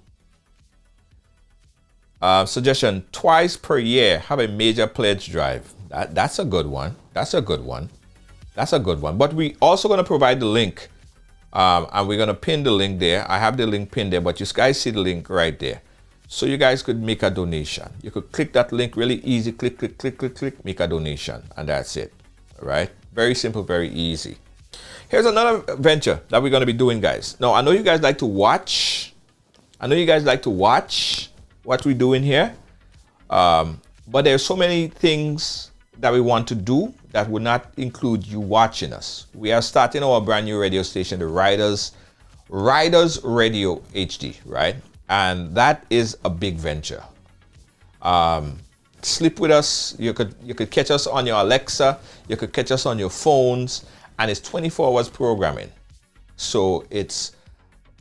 Suggestion: twice per year, have a major pledge drive. That's a good one. That's a good one. But we also going to provide the link, and we're going to pin the link there. I have the link pinned there, but you guys see the link right there. So you guys could make a donation. You could click that link, really easy. Click, make a donation, and that's it. All right? Very simple, very easy. Here's another venture that we're going to be doing, guys. Now, I know you guys like to watch. What we're doing here. But there's so many things that we want to do that would not include you watching us. We are starting our brand new radio station, the Riders Radio HD, right? And that is a big venture. Sleep with us. You could catch us on your Alexa. You could catch us on your phones. And it's 24 hours programming. So it's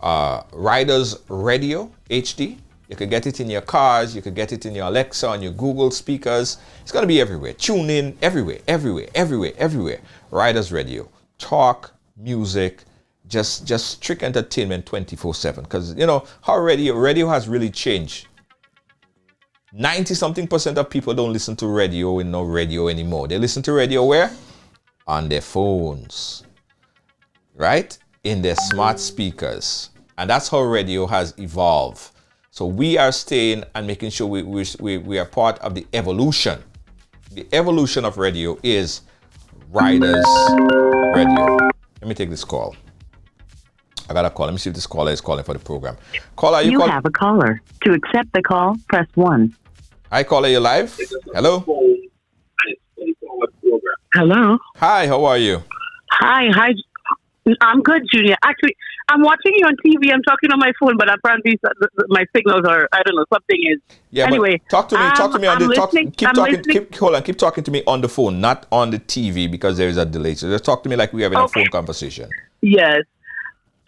Riders Radio HD. You could get it in your cars. You could get it in your Alexa, on your Google speakers. It's going to be everywhere. Tune in everywhere. Riders Radio. Talk, music, just strict entertainment 24/7, because you know how radio has really changed. 90-something% of people don't listen to radio in no radio anymore. They listen to radio where? On their phones, right? In their smart speakers. And that's how radio has evolved. So we are staying and making sure we are part of the evolution. The evolution of radio is Riders Radio. Let me take this call. I got a call. Let me see if this caller is calling for the program. Caller, you have a caller. To accept the call, press 1. Hi, caller, you live? Hello? Hello? Hi, how are you? Hi. I'm good, Junior. Actually, I'm watching you on TV. I'm talking on my phone, but apparently my signals are, I don't know, something is. Yeah, anyway, talk to me on the keep talking to me on the phone, not on the TV, because there is a delay. So just talk to me like we're having a phone conversation. Yes.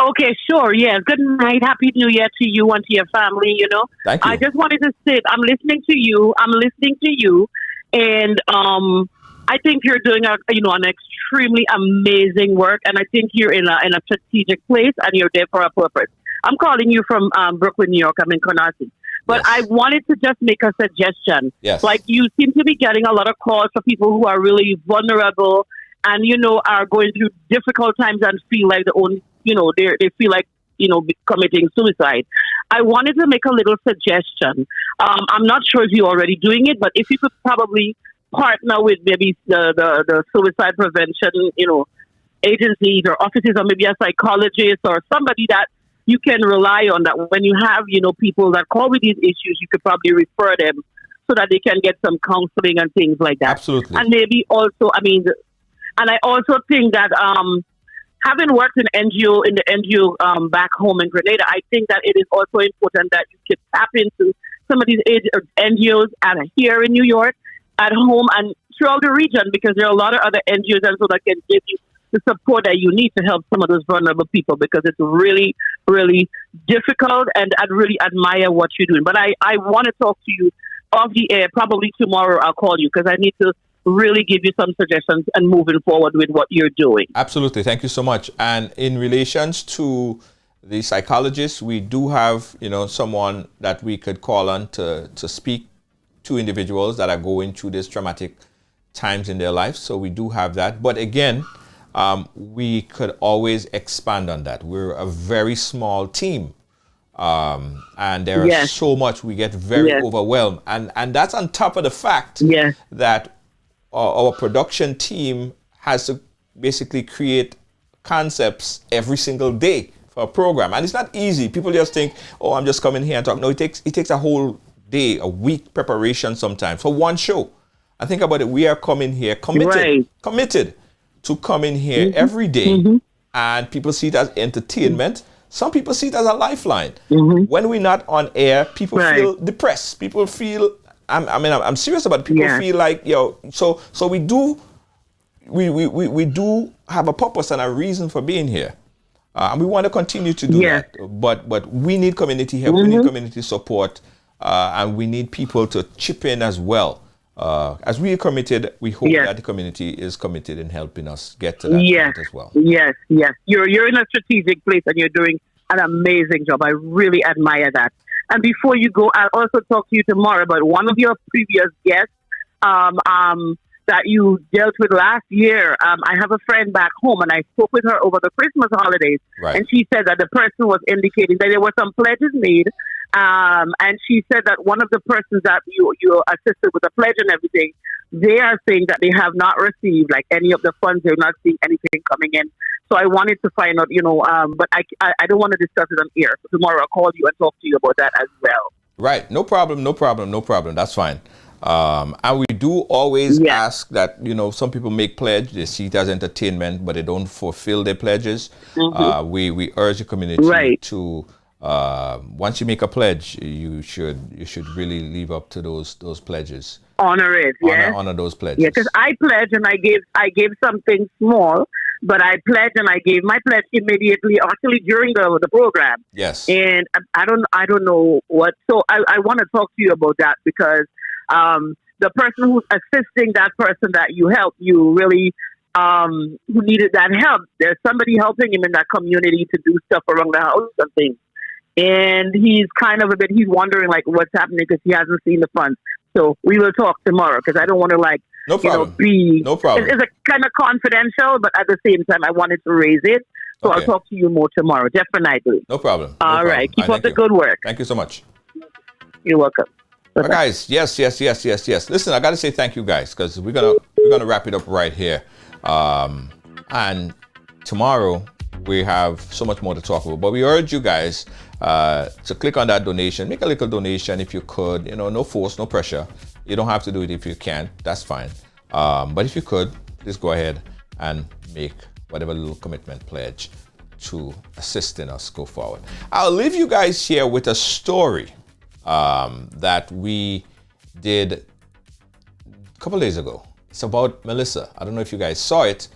Okay, sure. Yeah. Good night. Happy New Year to you and to your family, you know. Thank you. I just wanted to say, I'm listening to you. And I think you're doing an extremely amazing work, and I think you're in a strategic place, and you're there for a purpose. I'm calling you from Brooklyn, New York. I'm in Canarsie. But Yes. I wanted to just make a suggestion. Yes. Like, you seem to be getting a lot of calls for people who are really vulnerable and, are going through difficult times and feel like they feel like, committing suicide. I wanted to make a little suggestion. I'm not sure if you're already doing it, but if you could probably partner with maybe the suicide prevention, agencies or offices, or maybe a psychologist or somebody that you can rely on, that when you have, people that call with these issues, you could probably refer them so that they can get some counseling and things like that. Absolutely. And maybe also, and I also think that, having worked in the NGO back home in Grenada, I think that it is also important that you can tap into some of these NGOs here in New York, at home, and throughout the region, because there are a lot of other NGOs and so that can give you the support that you need to help some of those vulnerable people, because it's really, really difficult, and I really admire what you're doing. But I want to talk to you off the air. Probably tomorrow I'll call you, because I need to really give you some suggestions and moving forward with what you're doing. Absolutely. Thank you so much. And in relations to the psychologist, we do have, someone that we could call on to speak to individuals that are going through these traumatic times in their life. So we do have that. But again, we could always expand on that. We're a very small team. And there is so much, we get very overwhelmed. And that's on top of the fact that our production team has to basically create concepts every single day for a program. And it's not easy. People just think, oh, I'm just coming here and talk. No, it takes a whole day, a week preparation sometimes for one show. I think about it. We are coming here committed to coming here every day. And people see it as entertainment. Some people see it as a lifeline. When we're not on air, people feel depressed. People feel, I'm serious about it. People feel like, so we do have a purpose and a reason for being here. And we want to continue to do that. But we need community help. We need community support. And we need people to chip in as well. As we are committed, we hope that the community is committed in helping us get to that point as well. Yes. You're in a strategic place, and you're doing an amazing job. I really admire that. And before you go, I'll also talk to you tomorrow about one of your previous guests that you dealt with last year. I have a friend back home, and I spoke with her over the Christmas holidays. And she said that the person was indicating that there were some pledges made. And she said that one of the persons that you assisted with the pledge and everything, they are saying that they have not received any of the funds. They're not seeing anything coming in. So I wanted to find out, but I don't want to discuss it on air. So tomorrow I'll call you and talk to you about that as well. Right. No problem. That's fine. And we do always ask that, some people make pledge, they see it as entertainment, but they don't fulfill their pledges. We urge the community to, once you make a pledge, you should really live up to those pledges. Honor it, honor those pledges. Yeah, because I pledged and I gave something small, but I pledged and I gave my pledge immediately, actually during the program. Yes. And I don't know what. So I want to talk to you about that, because the person who's assisting that person that you help, you really who needed that help. There's somebody helping him in that community to do stuff around the house and things. And he's he's wondering like what's happening because he hasn't seen the funds. So we will talk tomorrow because I don't want to no problem. No problem. It's a kind of confidential, but at the same time, I wanted to raise it. So I'll talk to you more tomorrow, definitely. No problem. All right. Keep up the good work. Thank you so much. You're welcome. Well, guys, yes. Listen, I got to say thank you, guys, because we're gonna wrap it up right here. And tomorrow we have so much more to talk about. But we urge you guys to click on that donation. Make a little donation if you could. No force, no pressure. You don't have to do it if you can't. That's fine. But if you could, please go ahead and make whatever little commitment pledge to assisting us go forward. I'll leave you guys here with a story that we did a couple days ago. It's about Melissa. I don't know if you guys saw it,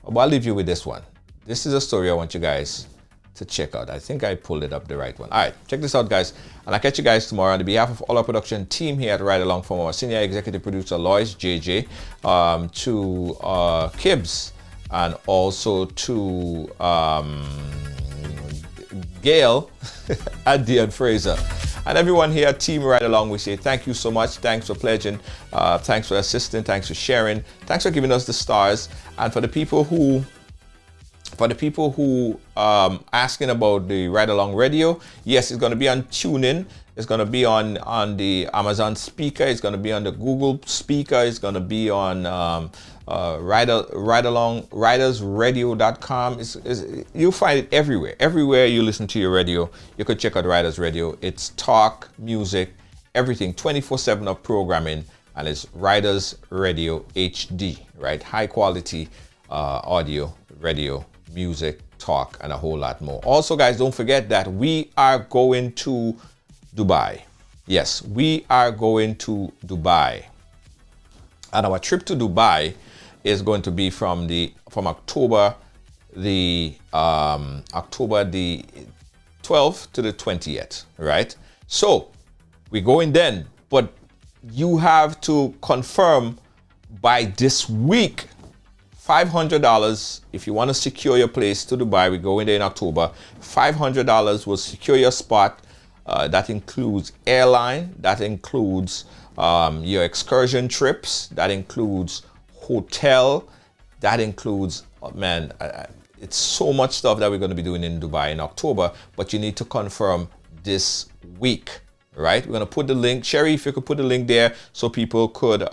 but I'll leave you with this one. This is a story I want you guys to check out. I think I pulled it up the right one. All right, check this out, guys. And I'll catch you guys tomorrow. On behalf of all our production team here at Ride Along, from our senior executive producer, Lois, JJ, to Kibbs, and also to Gail and Dean Fraser. And everyone here, Team Ride Along, we say thank you so much. Thanks for pledging. Thanks for assisting. Thanks for sharing. Thanks for giving us the stars. And for the people who asking about the Ride Along Radio, yes, it's going to be on TuneIn. It's going to be on the Amazon speaker. It's going to be on the Google speaker. It's going to be on ridersradio.com. You'll find it everywhere. Everywhere you listen to your radio, you could check out Riders Radio. It's talk, music, everything, 24/7 of programming, and it's Riders Radio HD, right? High quality audio, radio, music, talk, and a whole lot more. Also, guys, don't forget that we are going to Dubai. Yes, we are going to Dubai. And our trip to Dubai is going to be from October the 12th to the 20th, right? So we're going then, but you have to confirm by this week. $500 if you want to secure your place to Dubai. We're going there in October. $500 will secure your spot. That includes airline. That includes your excursion trips. That includes hotel. That includes, it's so much stuff that we're going to be doing in Dubai in October. But you need to confirm this week, right? We're going to put the link. Sherry, if you could put the link there so people could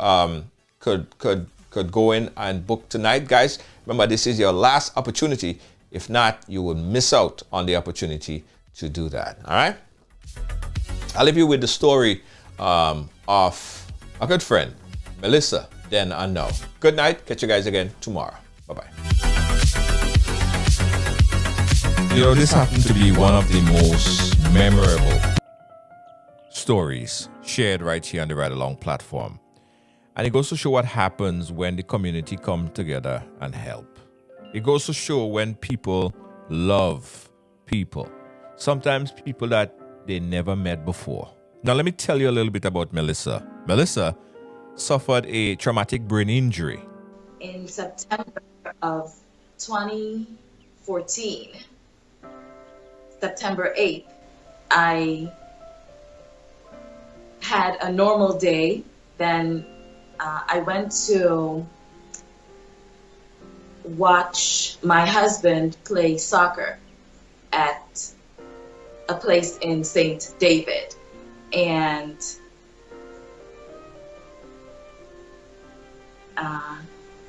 go in and book tonight. Guys, remember, this is your last opportunity. If not, you will miss out on the opportunity to do that. All right? I'll leave you with the story of a good friend, Melissa, then and now. Good night. Catch you guys again tomorrow. Bye-bye. This happened to be one of the most memorable stories shared right here on the Ride Along platform. And it goes to show what happens when the community come together and help. It goes to show when people love people. Sometimes people that they never met before. Now, let me tell you a little bit about Melissa. Melissa suffered a traumatic brain injury. In September of 2014, September 8th, I had a normal day. Then I went to watch my husband play soccer at a place in St. David. And I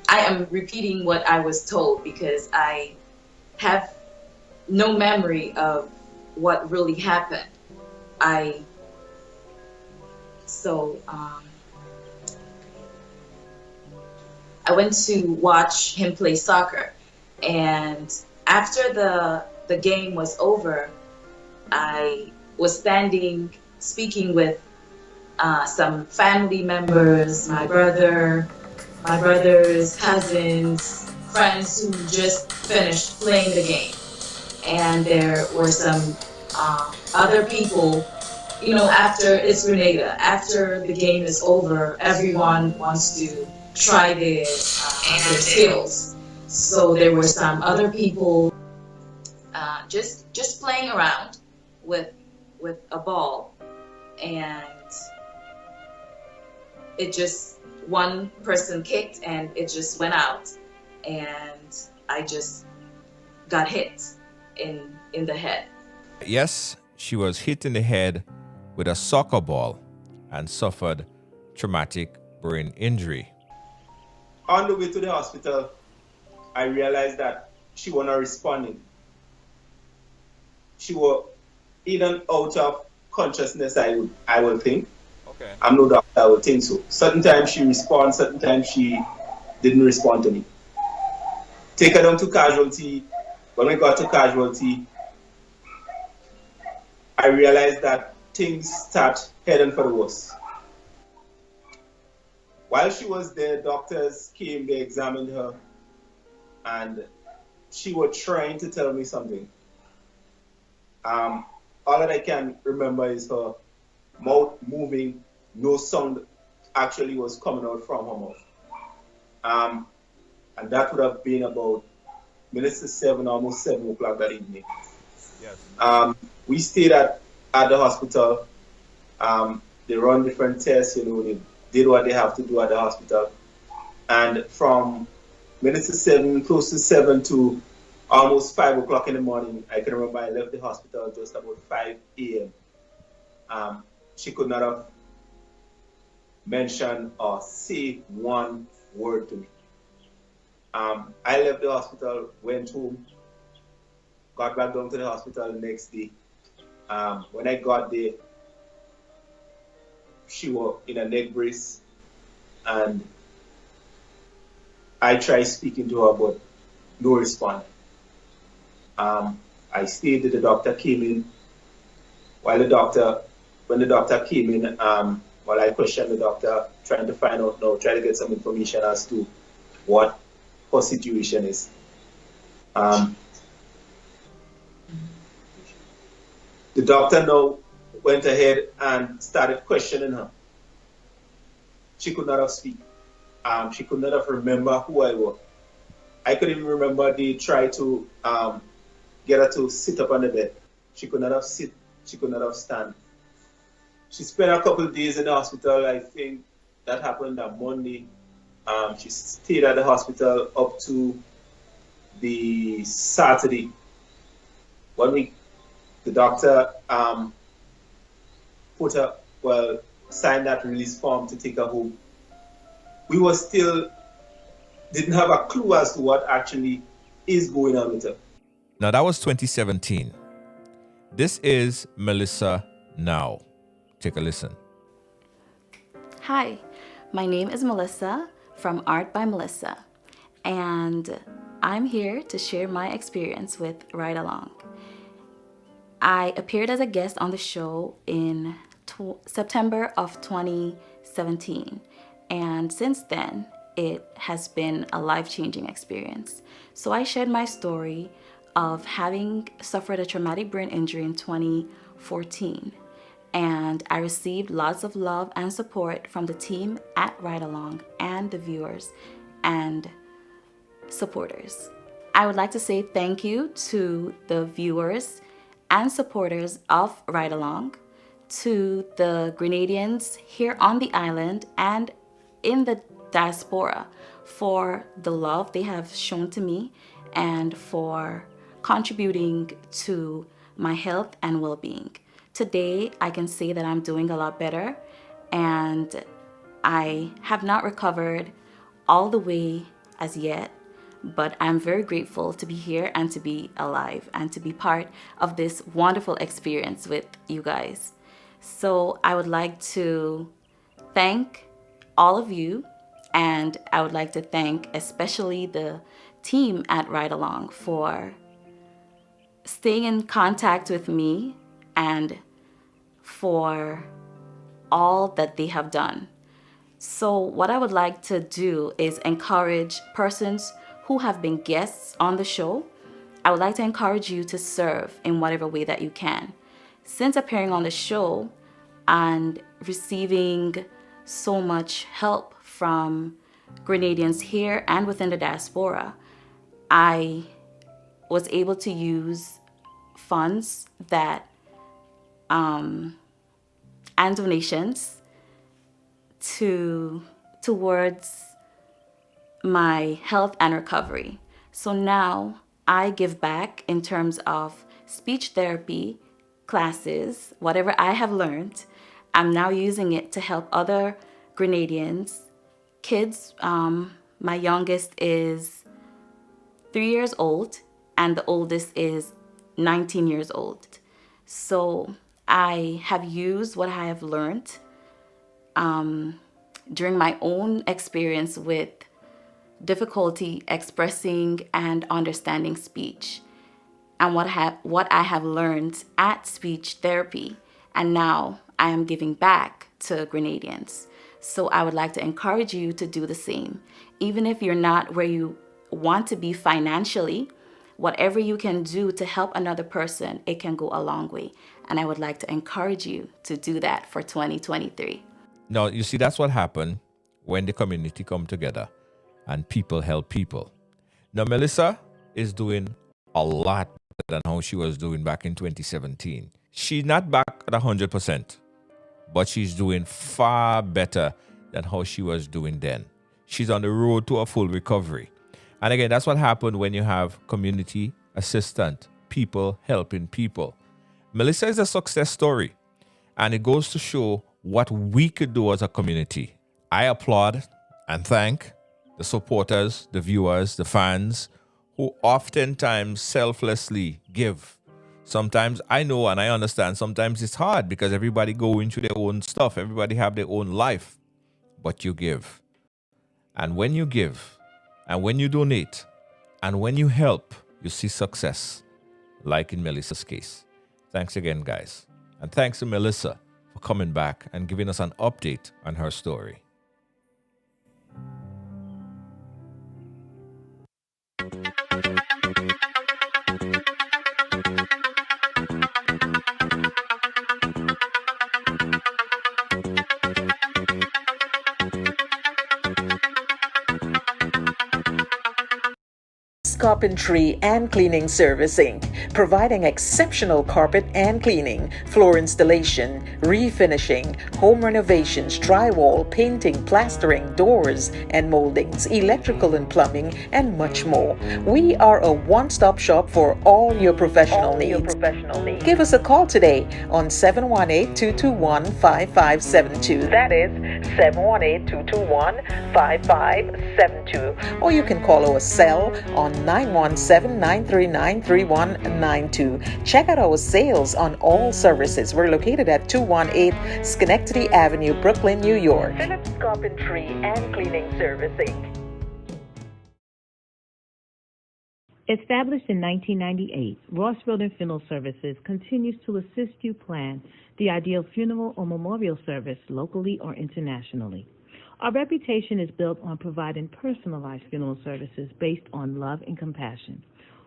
am repeating what I was told because I have no memory of what really happened. I went to watch him play soccer, and after the game was over, I was standing speaking with some family members, my brother's cousins, friends who just finished playing the game. And there were some other people, after it's Grenada, after the game is over, everyone wants to try their skills. So there were some other people just playing around with a ball, and it just one person kicked and it just went out, and I just got hit in the head. Yes, she was hit in the head with a soccer ball and suffered traumatic brain injury. On the way to the hospital, I realized that she was not responding. She was even out of consciousness, I would think. Okay. I'm no doctor, I would think so. Certain times she responds, certain times she didn't respond to me. Take her down to casualty. When we got to casualty, I realized that things start heading for the worst. While she was there, doctors came, they examined her, and she was trying to tell me something. All that I can remember is her mouth moving, no sound actually was coming out from her mouth. And that would have been about minutes to 7, almost 7 o'clock that evening. Yes. We stayed at the hospital. They run different tests, they did what they have to do at the hospital. And from minutes to 7, close to 7 to almost 5 o'clock in the morning, I can remember I left the hospital just about 5 a.m. She could not have mentioned or say one word to me. I left the hospital, went home, got back down to the hospital the next day. When I got there, she was in a neck brace, and I tried speaking to her, but no response. I stayed till the doctor came in. When the doctor came in, while I questioned the doctor, trying to find out now, try to get some information as to what her situation is. The doctor now went ahead and started questioning her. She could not have speak. She could not have remember who I was. I couldn't even remember they tried to get her to sit up on the bed. She could not have sit. She could not have stand. She spent a couple of days in the hospital. I think that happened on Monday. She stayed at the hospital up to the Saturday. 1 week, the doctor signed that release form to take her home. We were still didn't have a clue as to what actually is going on with her. Now that was 2017. This is Melissa now. Take a listen. Hi, my name is Melissa from Art by Melissa, and I'm here to share my experience with Ride Along. I appeared as a guest on the show in September of 2017, and since then, it has been a life-changing experience. So I shared my story of having suffered a traumatic brain injury in 2014, and I received lots of love and support from the team at Ride Along and the viewers and supporters. I would like to say thank you to the viewers and supporters of Ride Along, to the Grenadians here on the island and in the diaspora for the love they have shown to me and for contributing to my health and well-being. Today, I can say that I'm doing a lot better, and I have not recovered all the way as yet, but I'm very grateful to be here and to be alive and to be part of this wonderful experience with you guys. So I would like to thank all of you, and I would like to thank especially the team at Ride Along for staying in contact with me and for all that they have done. So what I would like to do is encourage persons who have been guests on the show. I would like to encourage you to serve in whatever way that you can. Since appearing on the show and receiving so much help from Grenadians here and within the diaspora, I was able to use funds that and donations towards my health and recovery. So now I give back in terms of speech therapy classes, whatever I have learned. I'm now using it to help other Grenadians, kids. My youngest is 3 years old and the oldest is 19 years old. So I have used what I have learned during my own experience with difficulty expressing and understanding speech, and what I have learned at speech therapy, and now I am giving back to Grenadians. So I would like to encourage you to do the same. Even if you're not where you want to be financially, whatever you can do to help another person, it can go a long way. And I would like to encourage you to do that for 2023. Now, you see, that's what happened when the community come together and people help people. Now, Melissa is doing a lot better than how she was doing back in 2017. She's not back at 100%, but she's doing far better than how she was doing then. She's on the road to a full recovery. And again, that's what happened when you have community assistant, people helping people. Melissa is a success story, and it goes to show what we could do as a community. I applaud and thank the supporters, the viewers, the fans who oftentimes selflessly give. Sometimes I know and I understand sometimes it's hard because everybody go into their own stuff. Everybody have their own life. But you give. And when you give, and when you donate, and when you help, you see success, like in Melissa's case. Thanks again, guys. And thanks to Melissa for coming back and giving us an update on her story. Carpentry and Cleaning Servicing, providing exceptional carpet and cleaning, floor installation, refinishing, home renovations, drywall, painting, plastering, doors and moldings, electrical and plumbing, and much more. We are a one-stop shop for all your professional needs. Give us a call today on 718-221-5572. That is 718-221-5572. Or you can call our cell on 917-939-3192. Check out our sales on all services. We're located at 218 Schenectady Avenue, Brooklyn, New York. Phillips Carpentry and Cleaning Servicing. Established in 1998, Ross Road Funeral Services continues to assist you plan the ideal funeral or memorial service locally or internationally. Our reputation is built on providing personalized funeral services based on love and compassion.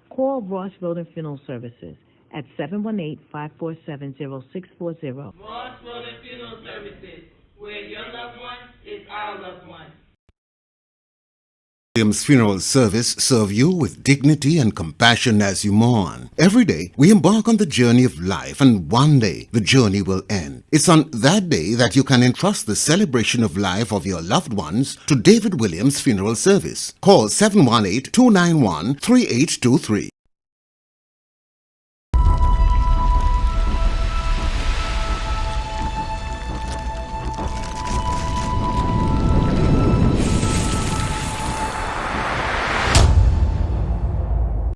Call Ross Road Funeral Services at 718-547-0640. Ross Road Funeral Services, where your loved one is our loved one. Williams Funeral Service serve you with dignity and compassion as you mourn. Every day, we embark on the journey of life, and one day, the journey will end. It's on that day that you can entrust the celebration of life of your loved ones to David Williams Funeral Service. Call 718-291-3823.